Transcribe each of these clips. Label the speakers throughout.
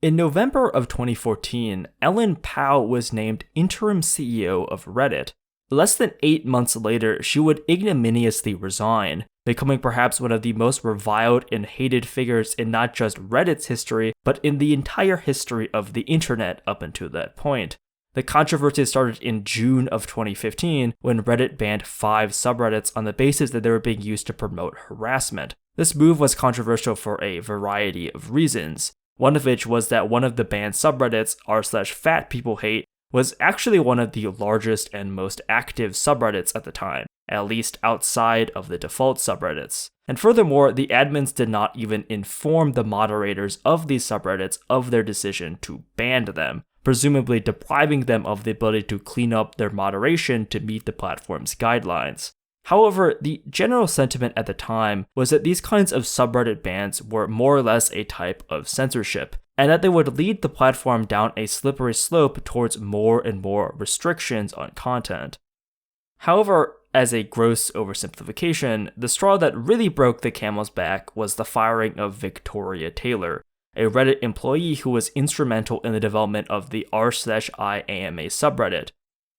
Speaker 1: In November of 2014, Ellen Pao was named interim CEO of Reddit. Less than 8 months later, she would ignominiously resign, becoming perhaps one of the most reviled and hated figures in not just Reddit's history, but in the entire history of the internet up until that point. The controversy started in June of 2015 when Reddit banned 5 subreddits on the basis that they were being used to promote harassment. This move was controversial for a variety of reasons, one of which was that one of the banned subreddits, r/fatpeoplehate, was actually one of the largest and most active subreddits at the time, at least outside of the default subreddits. And furthermore, the admins did not even inform the moderators of these subreddits of their decision to ban them, presumably depriving them of the ability to clean up their moderation to meet the platform's guidelines. However, the general sentiment at the time was that these kinds of subreddit bans were more or less a type of censorship, and that they would lead the platform down a slippery slope towards more and more restrictions on content. However, as a gross oversimplification, the straw that really broke the camel's back was the firing of Victoria Taylor, a Reddit employee who was instrumental in the development of the r/IAMA subreddit,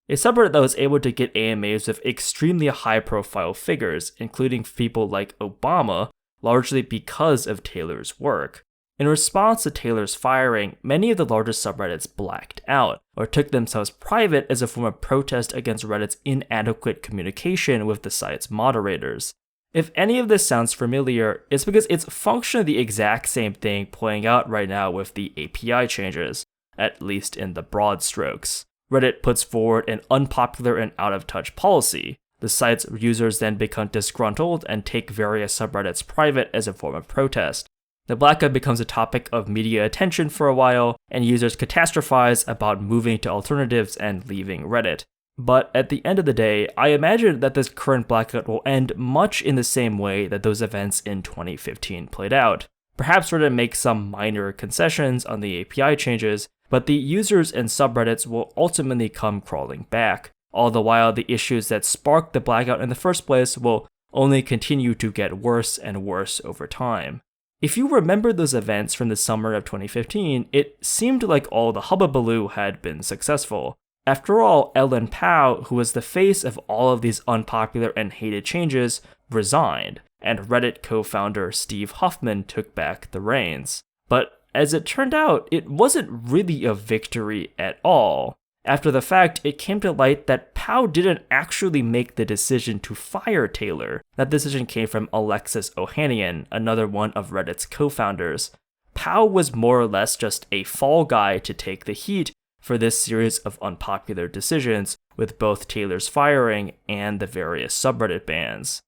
Speaker 1: a subreddit that was able to get AMAs with extremely high-profile figures, including people like Obama, largely because of Taylor's work. In response to Taylor's firing, many of the largest subreddits blacked out, or took themselves private as a form of protest against Reddit's inadequate communication with the site's moderators. If any of this sounds familiar, it's because it's functionally the exact same thing playing out right now with the API changes, at least in the broad strokes. Reddit puts forward an unpopular and out-of-touch policy. The site's users then become disgruntled and take various subreddits private as a form of protest. The blackout becomes a topic of media attention for a while, and users catastrophize about moving to alternatives and leaving Reddit. But at the end of the day, I imagine that this current blackout will end much in the same way that those events in 2015 played out. Perhaps Reddit makes some minor concessions on the API changes, but the users and subreddits will ultimately come crawling back. All the while, the issues that sparked the blackout in the first place will only continue to get worse and worse over time. If you remember those events from the summer of 2015, it seemed like all the hubbubaloo had been successful. After all, Ellen Pao, who was the face of all of these unpopular and hated changes, resigned, and Reddit co-founder Steve Huffman took back the reins. But as it turned out, it wasn't really a victory at all. After the fact, it came to light that Pao didn't actually make the decision to fire Taylor. That decision came from Alexis Ohanian, another one of Reddit's co-founders. Pao was more or less just a fall guy to take the heat for this series of unpopular decisions, with both Taylor's firing and the various subreddit bans.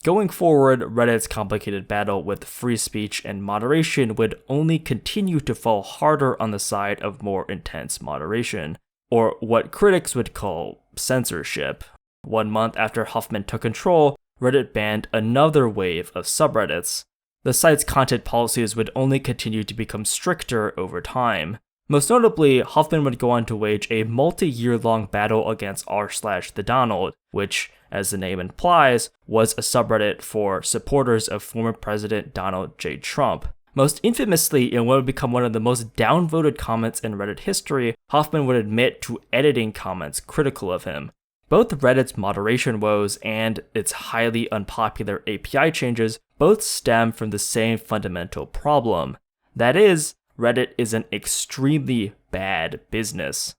Speaker 1: Going forward, Reddit's complicated battle with free speech and moderation would only continue to fall harder on the side of more intense moderation, or what critics would call censorship. 1 month after Huffman took control, Reddit banned another wave of subreddits. The site's content policies would only continue to become stricter over time. Most notably, Huffman would go on to wage a multi-year-long battle against r/TheDonald, which, as the name implies, was a subreddit for supporters of former President Donald J. Trump. Most infamously, in what would become one of the most downvoted comments in Reddit history, Huffman would admit to editing comments critical of him. Both Reddit's moderation woes and its highly unpopular API changes both stem from the same fundamental problem. That is, Reddit is an extremely bad business.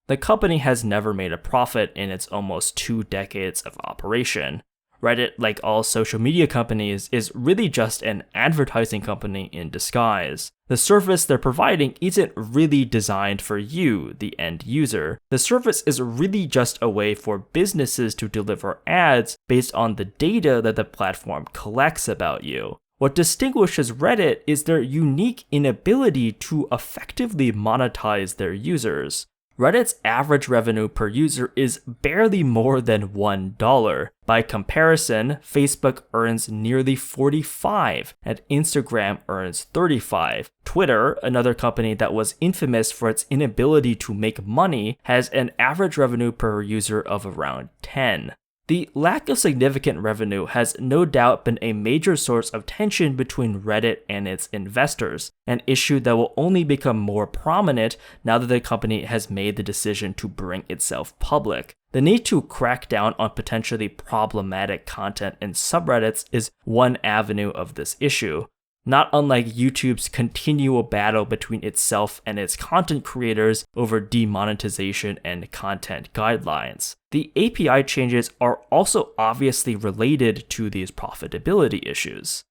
Speaker 1: The company has never made a profit in its almost 2 decades of operation. Reddit, like all social media companies, is really just an advertising company in disguise. The service they're providing isn't really designed for you, the end user. The service is really just a way for businesses to deliver ads based on the data that the platform collects about you. What distinguishes Reddit is their unique inability to effectively monetize their users. Reddit's average revenue per user is barely more than $1. By comparison, Facebook earns nearly 45, and Instagram earns 35. Twitter, another company that was infamous for its inability to make money, has an average revenue per user of around 10. The lack of significant revenue has no doubt been a major source of tension between Reddit and its investors, an issue that will only become more prominent now that the company has made the decision to bring itself public. The need to crack down on potentially problematic content in subreddits is one avenue of this issue. Not unlike YouTube's continual battle between itself and its content creators over demonetization and content guidelines. The API changes are also obviously related to these profitability issues.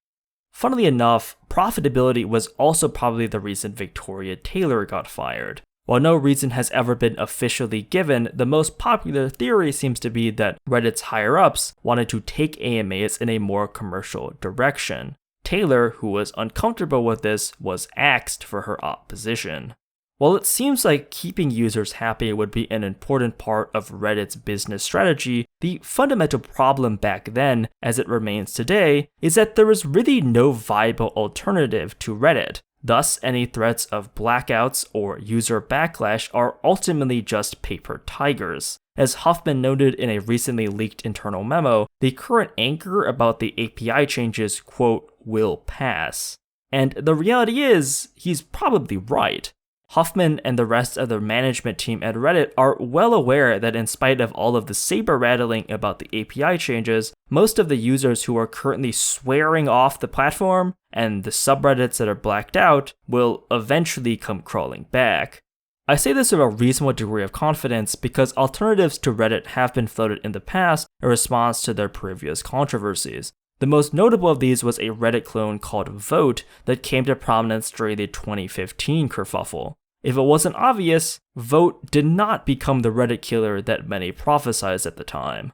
Speaker 1: Funnily enough, profitability was also probably the reason Victoria Taylor got fired. While no reason has ever been officially given, the most popular theory seems to be that Reddit's higher-ups wanted to take AMAs in a more commercial direction. Taylor, who was uncomfortable with this, was axed for her opposition. While it seems like keeping users happy would be an important part of Reddit's business strategy, the fundamental problem back then, as it remains today, is that there was really no viable alternative to Reddit. Thus, any threats of blackouts or user backlash are ultimately just paper tigers. As Huffman noted in a recently leaked internal memo, the current anger about the API changes, quote, will pass. And the reality is, he's probably right. Huffman and the rest of the management team at Reddit are well aware that in spite of all of the saber rattling about the API changes, most of the users who are currently swearing off the platform and the subreddits that are blacked out will eventually come crawling back. I say this with a reasonable degree of confidence because alternatives to Reddit have been floated in the past in response to their previous controversies. The most notable of these was a Reddit clone called Vote that came to prominence during the 2015 kerfuffle. If it wasn't obvious, Vote did not become the Reddit killer that many prophesized at the time.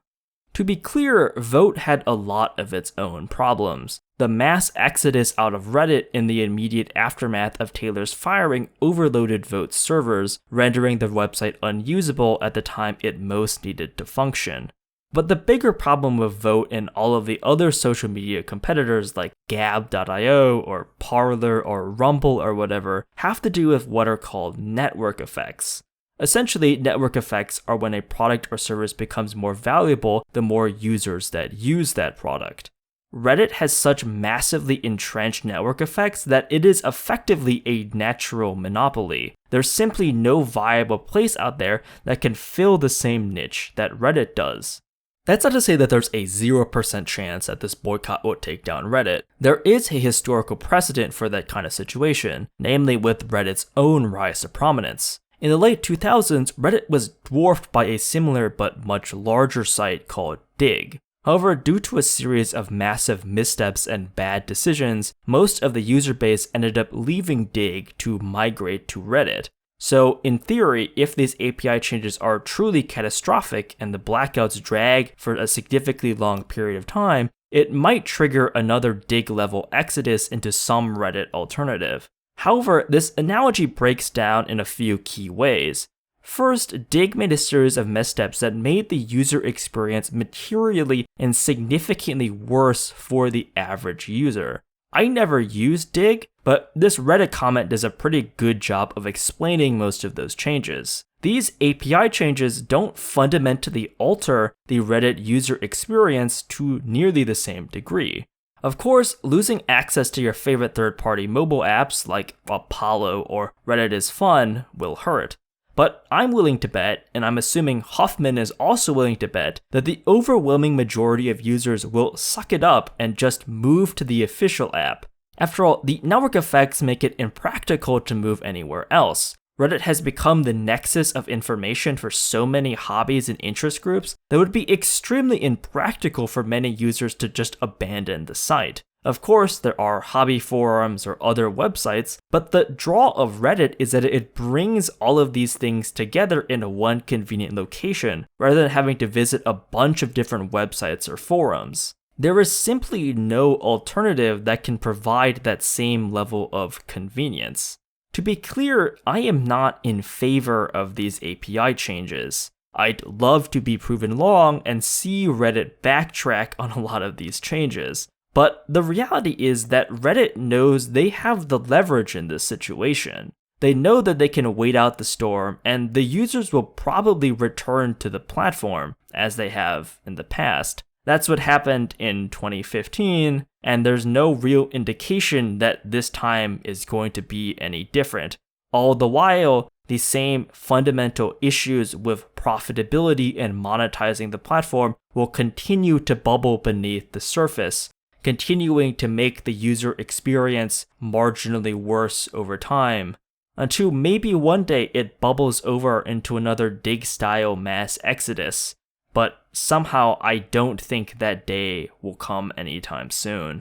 Speaker 1: To be clear, Vote had a lot of its own problems. The mass exodus out of Reddit in the immediate aftermath of Taylor's firing overloaded Vote's servers, rendering the website unusable at the time it most needed to function. But the bigger problem with Vote and all of the other social media competitors like Gab.io or Parler or Rumble or whatever have to do with what are called network effects. Essentially, network effects are when a product or service becomes more valuable the more users that use that product. Reddit has such massively entrenched network effects that it is effectively a natural monopoly. There's simply no viable place out there that can fill the same niche that Reddit does. That's not to say that there's a 0% chance that this boycott will take down Reddit. There is a historical precedent for that kind of situation, namely with Reddit's own rise to prominence. In the late 2000s, Reddit was dwarfed by a similar but much larger site called Dig. However, due to a series of massive missteps and bad decisions, most of the user base ended up leaving Dig to migrate to Reddit. So, in theory, if these API changes are truly catastrophic and the blackouts drag for a significantly long period of time, it might trigger another Dig-level exodus into some Reddit alternative. However, this analogy breaks down in a few key ways. First, Dig made a series of missteps that made the user experience materially and significantly worse for the average user. I never used Dig, but this Reddit comment does a pretty good job of explaining most of those changes. These API changes don't fundamentally alter the Reddit user experience to nearly the same degree. Of course, losing access to your favorite third-party mobile apps like Apollo or Reddit is Fun will hurt. But I'm willing to bet, and I'm assuming Huffman is also willing to bet, that the overwhelming majority of users will suck it up and just move to the official app. After all, the network effects make it impractical to move anywhere else. Reddit has become the nexus of information for so many hobbies and interest groups that it would be extremely impractical for many users to just abandon the site. Of course, there are hobby forums or other websites, but the draw of Reddit is that it brings all of these things together in one convenient location, rather than having to visit a bunch of different websites or forums. There is simply no alternative that can provide that same level of convenience. To be clear, I am not in favor of these API changes. I'd love to be proven wrong and see Reddit backtrack on a lot of these changes. But the reality is that Reddit knows they have the leverage in this situation. They know that they can wait out the storm, and the users will probably return to the platform. as they have in the past. That's what happened in 2015, and there's no real indication that this time is going to be any different. All the while, the same fundamental issues with profitability and monetizing the platform will continue to bubble beneath the surface, continuing to make the user experience marginally worse over time, until maybe one day it bubbles over into another Dig-style mass exodus. But somehow I don't think that day will come anytime soon.